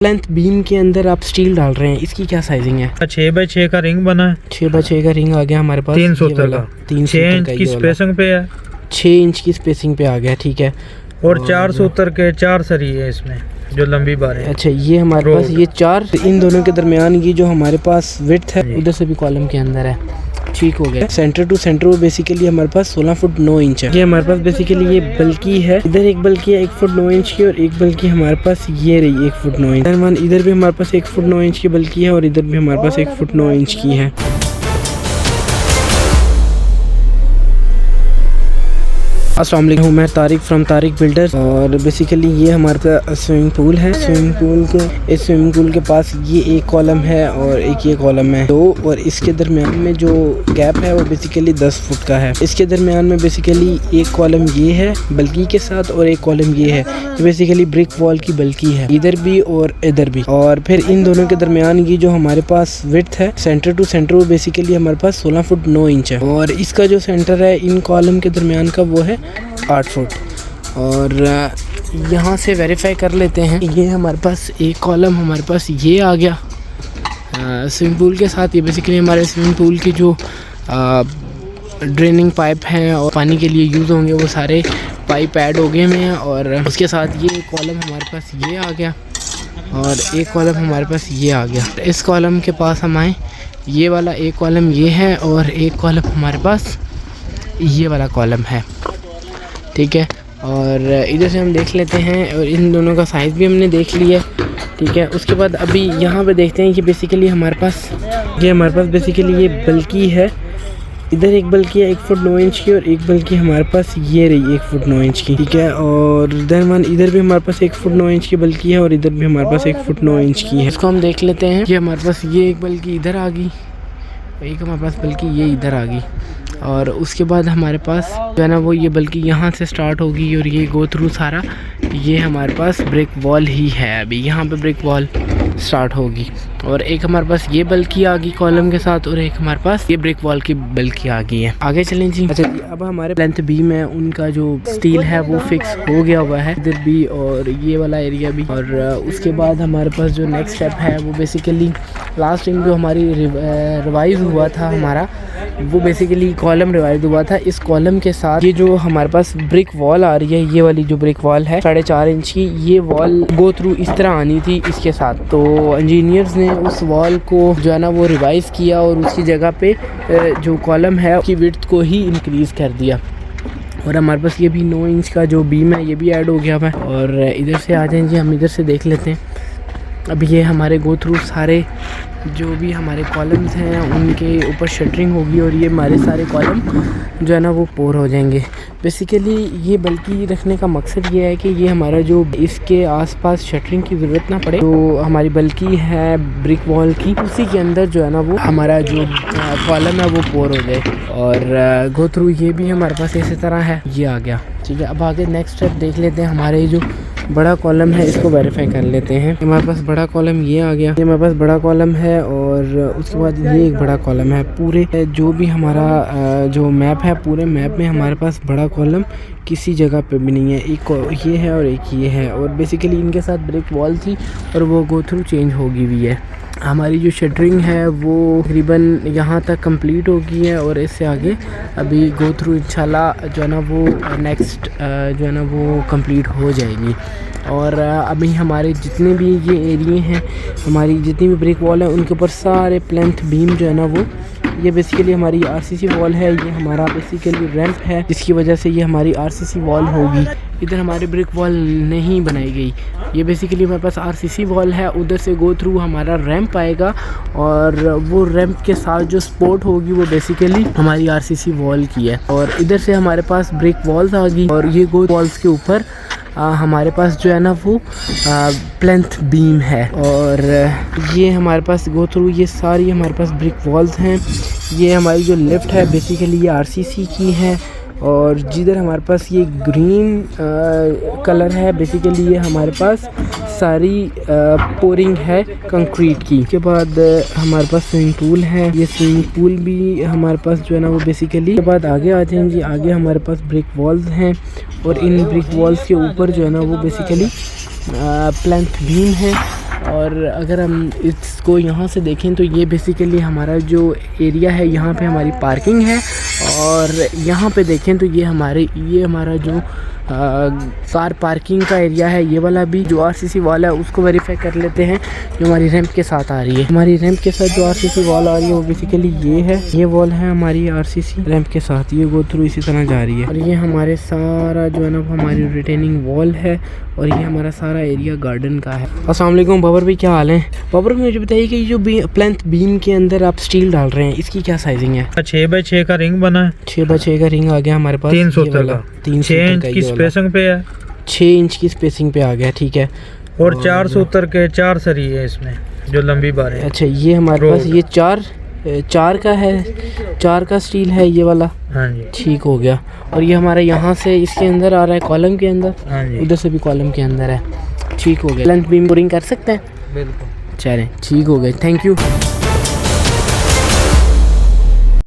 Length beam के अंदर आप स्टील डाल रहे हैं, इसकी क्या साइजिंग है? 6x6 का रिंग बना है। 6x6 का रिंग आ गया हमारे पास। 3 सूत्र का 6 इंच की स्पेसिंग पे है। 6 इंच की स्पेसिंग पे आ गया, ठीक है। और 4 सूत्र के 4 सरी है इसमें जो लंबी बार है। अच्छा, ये हमारे पास ये 4 इन दोनों के दरमियान ये जो हमारे पास विड्थ है उधर से भी कॉलम के अंदर है, ठीक हो गया। सेंटर टू सेंटर वो बेसिकली हमारे पास 16 फुट 9 इंच है। ये हमारे पास बेसिकली ये बल्कि है, इधर एक बल्कि है 1 फुट 9 इंच की और एक बल्कि हमारे पास ये रही 1 फुट 9 इंच। इधर भी हमारे पास 1 फुट 9 इंच की बल्कि है और इधर भी हमारे पास 1 फुट 9 इंच की है। अस्सलाम वालेकुम, मैं तारिक फ्रॉम तारिक बिल्डर्स। और बेसिकली ये हमारा स्विमिंग पूल है। इस स्विमिंग पूल के पास ये एक कॉलम है और एक ये कॉलम है 2, और इसके दरमियान में जो गैप है वो बेसिकली 10 फुट का है। इसके दरमियान में बेसिकली एक कॉलम ये है बल्कि के साथ और एक कॉलम ये है। ये बेसिकली ब्रिक वॉल की बल्कि है, इधर भी और इधर भी। और फिर इन दोनों के दरमियान ये जो हमारे पास विड्थ है सेंटर टू सेंटर वो बेसिकली हमारे पास 16 फुट 9 इंच है। और इसका जो सेंटर है इन कॉलम के दरमियान का वो है 8 फुट। और यहाँ से वेरीफाई कर लेते हैं। ये हमारे पास एक कॉलम हमारे पास ये आ गया स्विमिंग पूल के साथ। ये बेसिकली हमारे स्विमिंग पूल की जो ड्रेनिंग पाइप हैं और पानी के लिए यूज़ होंगे वो सारे पाइप ऐड हो गए हैं। और उसके साथ ये कॉलम हमारे पास ये आ गया और एक कॉलम हमारे पास ये आ गया। इस कॉलम के पास हम आए, ये वाला एक कॉलम ये है और एक कॉलम हमारे पास ये वाला कॉलम है, ठीक है। और इधर से हम देख लेते हैं और इन दोनों का साइज़ भी हमने देख लिया, ठीक है। उसके बाद अभी यहाँ पे देखते हैं कि बेसिकली हमारे पास बेसिकली ये बल्कि है, इधर एक बल्कि है 1 फुट 9 इंच की और एक बल्कि हमारे पास ये रही 1 फुट 9 इंच की, ठीक है। और इधर भी हमारे पास 1 फुट 9 इंच की बल्कि है और इधर भी हमारे पास 1 फुट 9 इंच की है। इसको हम देख लेते हैं कि हमारे पास ये एक बल्कि इधर आ गई, एक हमारे पास बल्कि ये इधर आ गई। और उसके बाद हमारे पास जो है ना वो ये बल्कि यहाँ से स्टार्ट होगी और ये गो थ्रू सारा ये हमारे पास ब्रिक वॉल ही है। अभी यहाँ पे ब्रिक वॉल स्टार्ट होगी और एक हमारे पास ये बल्कि आ गई कॉलम के साथ और एक हमारे पास ये ब्रिक वॉल की बल्कि आ गई है। आगे चलें जी। अच्छा जी, अब हमारे लेंथ बीम है उनका जो स्टील है वो फिक्स हो गया हुआ है, इधर भी और ये वाला एरिया भी। और उसके बाद हमारे पास जो नेक्स्ट स्टेप है वो बेसिकली लास्ट टाइम जो हमारी रिवाइज हुआ था हमारा वो बेसिकली कॉलम रिवाइज हुआ था। इस कॉलम के साथ ये जो हमारे पास ब्रिक वॉल आ रही है, ये वाली जो ब्रिक वॉल है 4.5 इंच की, ये वॉल गो थ्रू इस तरह आनी थी इसके साथ। तो इंजीनियर्स ने उस वॉल को जो है ना वो रिवाइज किया और उसकी जगह पे जो कॉलम है उसकी विड्थ को ही इंक्रीज़ कर दिया। और हमारे पास ये भी 9 इंच का जो बीम है ये भी ऐड हो गया है। और इधर से आ जाएंगे, हम इधर से देख लेते हैं। अब ये हमारे गो थ्रू सारे जो भी हमारे कॉलम्स हैं उनके ऊपर शटरिंग होगी और ये हमारे सारे कॉलम जो है ना वो पोर हो जाएंगे। बेसिकली ये बल्कि रखने का मकसद ये है कि ये हमारा जो इसके आसपास शटरिंग की ज़रूरत ना पड़े, तो हमारी बल्कि है ब्रिक वॉल की उसी के अंदर जो है ना वो हमारा जो कॉलम है वो पोर हो जाए। और गो थ्रू ये भी हमारे पास इसी तरह है, ये आ गया, ठीक है। अब आगे नेक्स्ट स्टेप देख लेते हैं। हमारे जो बड़ा कॉलम है इसको वेरीफाई कर लेते हैं। हमारे पास बड़ा कॉलम ये आ गया, ये हमारे पास बड़ा कॉलम है। और उसके बाद ये एक बड़ा कॉलम है। पूरे जो भी हमारा जो मैप है पूरे मैप में हमारे पास बड़ा कॉलम किसी जगह पे भी नहीं है। एक ये है और एक ये है। और बेसिकली इनके साथ ब्रिक वॉल थी और वो गो थ्रू चेंज होगी भी है। हमारी जो शटरिंग है वो तकरीबन यहाँ तक कंप्लीट हो गई है और इससे आगे अभी गो थ्रू इंशाल्लाह जो है ना वो नेक्स्ट जो है ना वो कंप्लीट हो जाएगी। और अभी हमारे जितने भी ये एरिए हैं, हमारी जितनी भी ब्रिक वॉल है उनके ऊपर सारे प्लेंथ बीम जो है ना वो ये बेसिकली हमारी आरसीसी वॉल है। ये हमारा बेसिकली रैंप है जिसकी वजह से ये हमारी आरसीसी वॉल होगी। इधर हमारी ब्रिक वॉल नहीं बनाई गई, ये बेसिकली हमारे पास आरसीसी वॉल है। उधर से गो थ्रू हमारा रैंप आएगा और वो रैंप के साथ जो सपोर्ट होगी वो बेसिकली हमारी आरसीसी वॉल की है। और इधर से हमारे पास ब्रिक वॉल्स आ गई और ये गो वॉल्स के ऊपर हमारे पास जो है ना वो प्लेंथ बीम है। और ये हमारे पास गो थ्रू ये सारी हमारे पास ब्रिक वॉल्स हैं। ये हमारी जो लिफ्ट है बेसिकली ये आरसीसी की है। और जिधर हमारे पास ये ग्रीन कलर है बेसिकली ये हमारे पास सारी पोरिंग है कंक्रीट की। उसके बाद हमारे पास स्विमिंग पूल है, ये स्विमिंग पूल भी हमारे पास जो है ना वो बेसिकली। उसके बाद आगे आ जाएंगे, आगे हमारे पास ब्रिक वॉल्स हैं और इन ब्रिक वॉल्स के ऊपर जो है ना वो बेसिकली प्लेंथ बीम है। और अगर हम इसको यहाँ से देखें तो ये बेसिकली हमारा जो एरिया है, यहाँ पे हमारी पार्किंग है। और यहाँ पे देखें तो ये हमारा जो कार पार्किंग का एरिया है, ये वाला भी जो आरसीसी वॉल है उसको वेरीफाई कर लेते हैं जो हमारी रैंप के साथ आ रही है। हमारी रैंप के साथ जो आरसीसी वॉल आ रही है वो बेसिकली ये है, ये वॉल है हमारी आरसीसी रैंप के साथ, ये गो थ्रू इसी तरह जा रही है। और ये हमारे सारा जो है ना हमारी रिटेनिंग वॉल है और ये हमारा सारा एरिया गार्डन का है। अस्सलाम वालेकुम बाबर भाई, क्या हाल है? बाबर मुझे बताइए कि जो प्लेंथ बीम के अंदर आप स्टील डाल रहे हैं, इसकी क्या साइजिंग है? 6x6 का रिंग बना है। 6x6 का रिंग आ गया हमारे पास, 3 सूत्र का, 6 इंच की स्पेसिंग पे है, 6 इंच की स्पेसिंग पे आ गया, ठीक है। और 4 सूत्र के 4 सरिये है इसमें जो लंबी बार है। अच्छा, ये हमारे पास ये 4 का है, 4 का स्टील है ये वाला। हाँ जी, ठीक हो गया। और ये हमारा यहाँ से इसके अंदर आ रहा है, कॉलम के अंदर। हाँ जी, उधर से भी कॉलम के अंदर है। ठीक हो गया। प्लेंथ बीम बोरिंग कर सकते हैं? बिल्कुल। चलें, ठीक हो गए, थैंक यू।